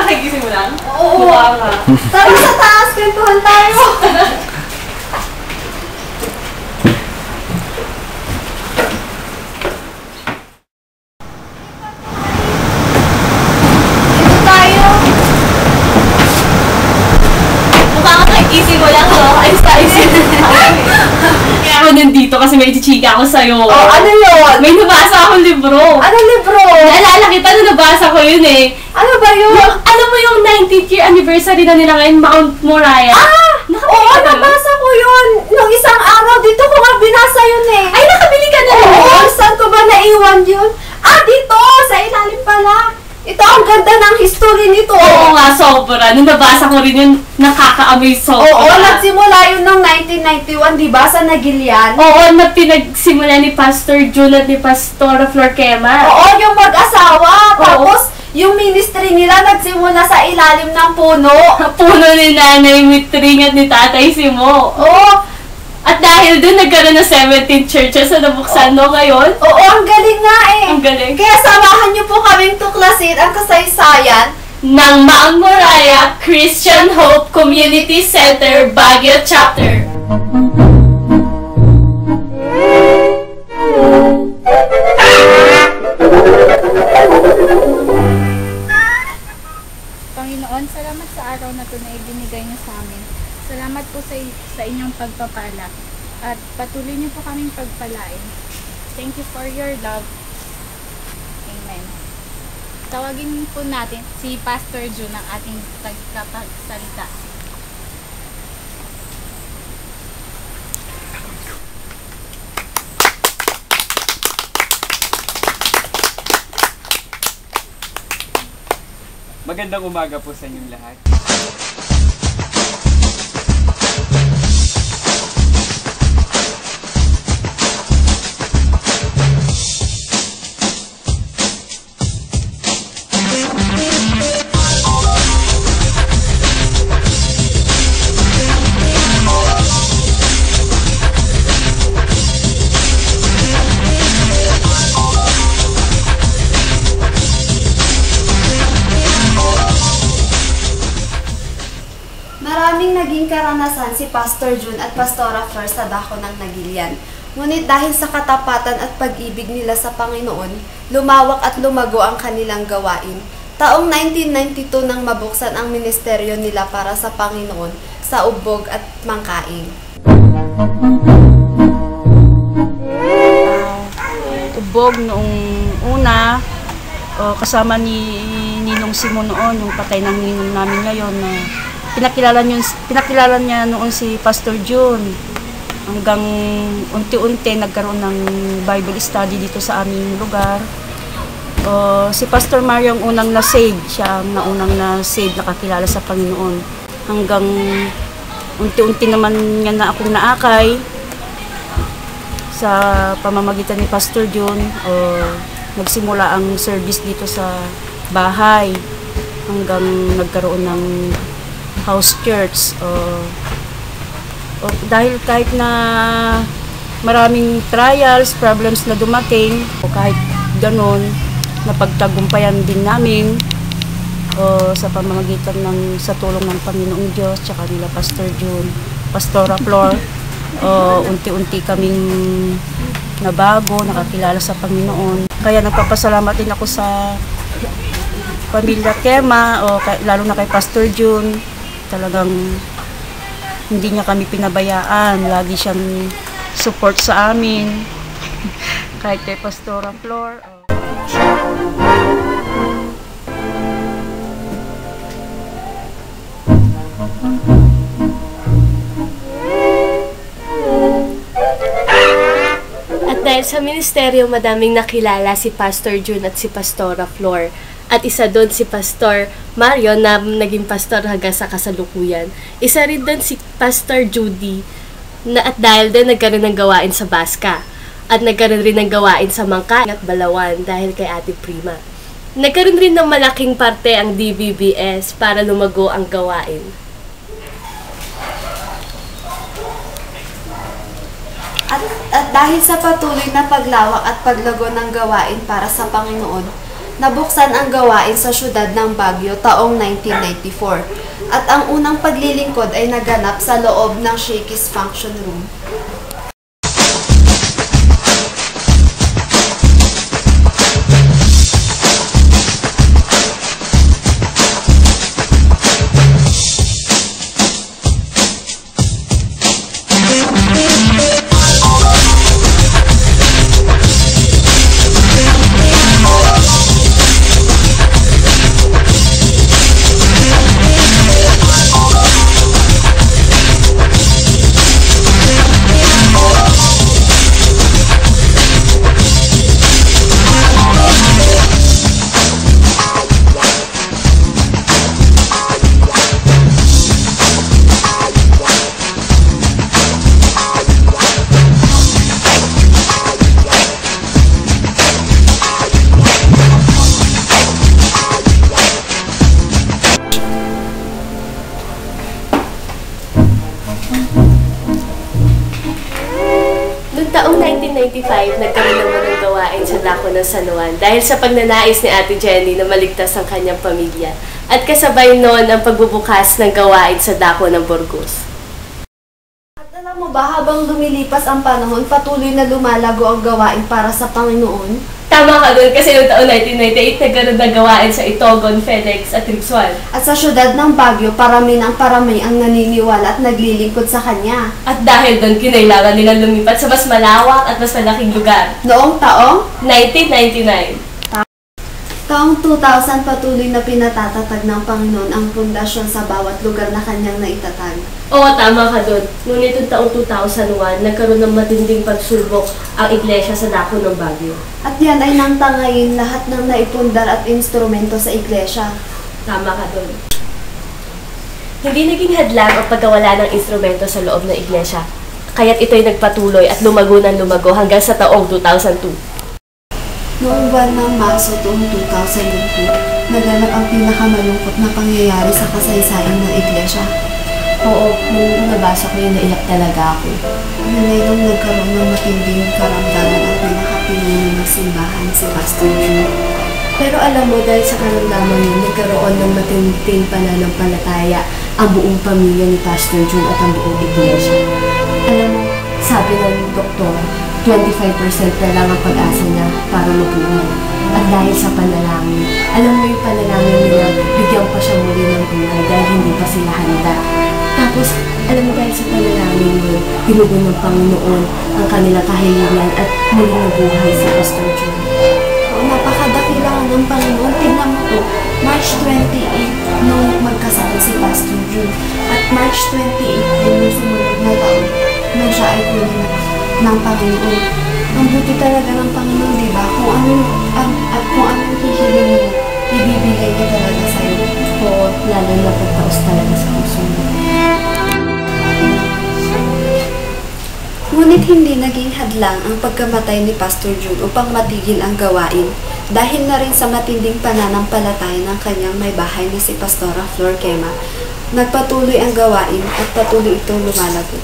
Nagising mo lang? Oo. Tara sa taas, kwentuhan tayo. Dito tayo. Mukha ka nagising mo lang, no? Ayos tayo. Kaya ako nandito kasi may chichika ako sa'yo. Oh, ano yun? May nabasa akong libro. Anong libro? Naalala kita na nabasa ko yun eh. Ano ba yun? Alam mo yung 19th year anniversary na nila ngayon, Mount Moriah? Oo, nabasa ko yun. Nung isang araw, dito ko nga binasa yun eh. Ay, nakabili ka na rin? Oo, saan ko ba naiwan yun? Dito, sa ilalim pala. Ito, ang ganda ng history nito. Oo nga, sobra. Nung nabasa ko rin yun, nakaka-amay sobra. Oo, nagsimula yun noong 1991, di ba, sa Nagilian? Oo, na pinagsimula ni Pastor June at ni Pastora Florquema. Oo, yung mag-asawa. Tapos, yung ministry nila nagsimula sa ilalim ng puno. Puno ni Nanay Mitring at ni Tatay Simo. Oo. At dahil doon, nagkaroon ng 17 churches na nabuksan no ngayon. Oo, ang galing nga eh. Ang galing. Kaya samahan niyo po kaming tuklasin ang kasaysayan ng Mount Moriah Christian Hope Community Center, Baguio Chapter. Panginoon, salamat sa araw na ito na ibinigay niyo sa amin. Salamat po sa inyong pagpapala at patuloy niyo po kaming pagpalain. Thank you for your love. Amen. Tawagin po natin si Pastor June ang ating tagapagsalita. Magandang umaga po sa inyong lahat. Maraming naging karanasan si Pastor June at Pastora Flor sa dako ng Nagilian. Ngunit dahil sa katapatan at pag-ibig nila sa Panginoon, lumawak at lumago ang kanilang gawain. Taong 1992 nang mabuksan ang ministeryo nila para sa Panginoon sa Ubog at Mangkaing. Ubog noong una, kasama ni Ninong Simon noon, yung patay ng ninong namin ngayon. Pinakilala niya noon si Pastor June. Hanggang unti-unti nagkaroon ng Bible study dito sa aming lugar. Si Pastor Mario ang unang na-save. Siya ang naunang na-save, nakakilala sa Panginoon. Hanggang unti-unti naman niya na akong naakay sa pamamagitan ni Pastor June. Nagsimula ang service dito sa bahay hanggang nagkaroon ng house church. Dahil kahit na maraming trials, problems na dumating, kahit ganon, napagtagumpayan din namin sa pamamagitan sa tulong ng Panginoong Diyos tsaka nila Pastor June. Pastora Flor, unti-unti kaming nabago, nakakilala sa Panginoon. Kaya nagpapasalamat din ako sa pamilya Kema, lalo na kay Pastor June. Talagang hindi niya kami pinabayaan. Lagi siyang support sa amin. Kahit kay Pastora Flor. Dahil sa ministeryo, madaming nakilala si Pastor June at si Pastora Flor. At isa doon si Pastor Mario na naging pastor hanggang sa kasalukuyan. Isa rin doon si Pastor Judy at dahil din nagkaroon ng gawain sa Basca. At nagkaroon rin ng gawain sa Mangka at Balawan dahil kay Ate Prima. Nagkaroon rin ng malaking parte ang DBBS para lumago ang gawain. At dahil sa patuloy na paglawak at paglago ng gawain para sa Panginoon, nabuksan ang gawain sa syudad ng Baguio taong 1994 at ang unang paglilingkod ay naganap sa loob ng Shakey's Function Room. Taong 1995, nagkaroon naman ng gawain sa dako ng San Juan dahil sa pagnanais ni Ate Jenny na maligtas ang kanyang pamilya at kasabay noon ang pagbubukas ng gawain sa dako ng Burgos. At alam mo ba, habang lumilipas ang panahon, patuloy na lumalago ang gawain para sa Panginoon? Tama ka doon kasi noong taong 1998, nagkaroon ng gawain sa Itogon, Felix at Rixuan. At sa syudad ng Baguio, parami ng parami ang naniniwala at naglilingkod sa Kanya. At dahil doon, kinailangan nilang lumipat sa mas malawak at mas malaking lugar. Noong taong 1999. Taong 2000, patuloy na pinatatatag ng Panginoon ang pundasyon sa bawat lugar na Kanyang naitatag. Oo, tama ka doon. Ngunit noong taong 2001, nagkaroon ng matinding pagsubok ang iglesia sa dako ng Baguio. At yan ay nangtangayin lahat ng naipundar at instrumento sa iglesia. Tama ka doon. Hindi naging hadlang ang pagkawala ng instrumento sa loob ng iglesia. Kaya't ito'y nagpatuloy at lumago ng lumago hanggang sa taong 2002. Noong buwan ng Marso taong 2002, naganap ang pinakamalungkot na pangyayari sa kasaysayan ng iglesia. Oo, nung nabasa ko yun, naiyak talaga ako. Yun ay nung nagkaroon ng matinding karamdaman ang pinakapinuno ng simbahan, si Pastor June. Pero alam mo, dahil sa karamdaman yun, nagkaroon ng matinding pananampalataya ang buong pamilya ni Pastor June at ang buong iglesia. Alam mo, sabi ng doktor, 25% na lang ang pag-asa niya para mabuhay. At dahil sa panalangin, alam mo yung panalangin nila, bigyan pa siya muli ng buhay dahil hindi pa sila handa. Tapos, alam mo dahil sa panalangin mo, hinugon ng Panginoon ang kanilang kahilingan at muling nabuhay si Pastor June. Napakadakilaan ng Panginoon. Tingnan mo to, March 28 nung magkasakit si Pastor June. At March 28 nung sumunod na taon, nung siya ay kunin ng Panginoon. Ang buti talaga ng Panginoon, di ba? Kung anong hihilin mo, ibibigay niya talaga sa'yo. Oo, lalo na pagtaos talaga sa puso mo. Ngunit hindi naging hadlang ang pagkamatay ni Pastor June upang matigil ang gawain dahil na rin sa matinding pananampalataya ng kanyang may bahay na si Pastora Flor Kema. Nagpatuloy ang gawain at patuloy itong lumalago.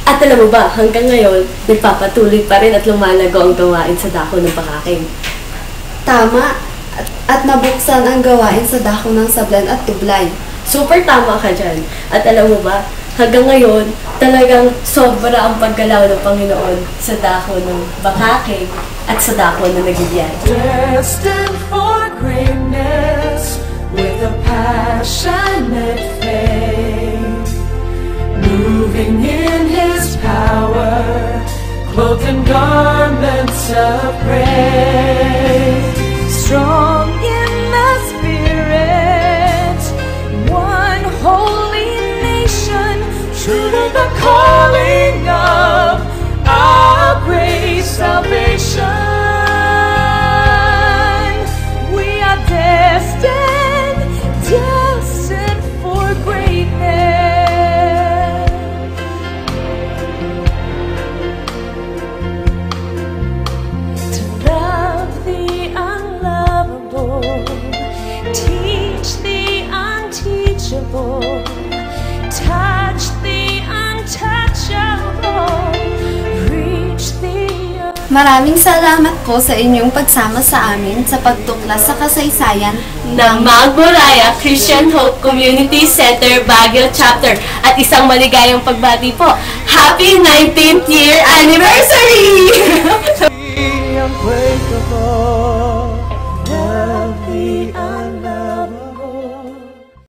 At alam mo ba, hanggang ngayon, nagpapatuloy pa rin at lumalago ang gawain sa dako ng Bakaking. Tama, at nabuksan ang gawain sa dako ng Sablan at Tublay. Super tama ka dyan. At alam mo ba, hanggang ngayon, talagang sobra ang paggalaw ng Panginoon sa dako ng Bakakeng at sa dako ng Nagilian. Destined for greatness with a passionate faith, moving in His power, clothed in garments of praise, strong in the Spirit, one holy nation, true to the calling of our great salvation. We are destined for greatness. To love the unlovable, teach the unteachable, touch the untouchable, reach the Maraming salamat po sa inyong pagsama sa amin sa pagtuklas sa kasaysayan ng Mount Moriah Christian Hope Community Center Baguio Chapter at isang maligayang pagbati po. Happy 19th year anniversary! unbreakable.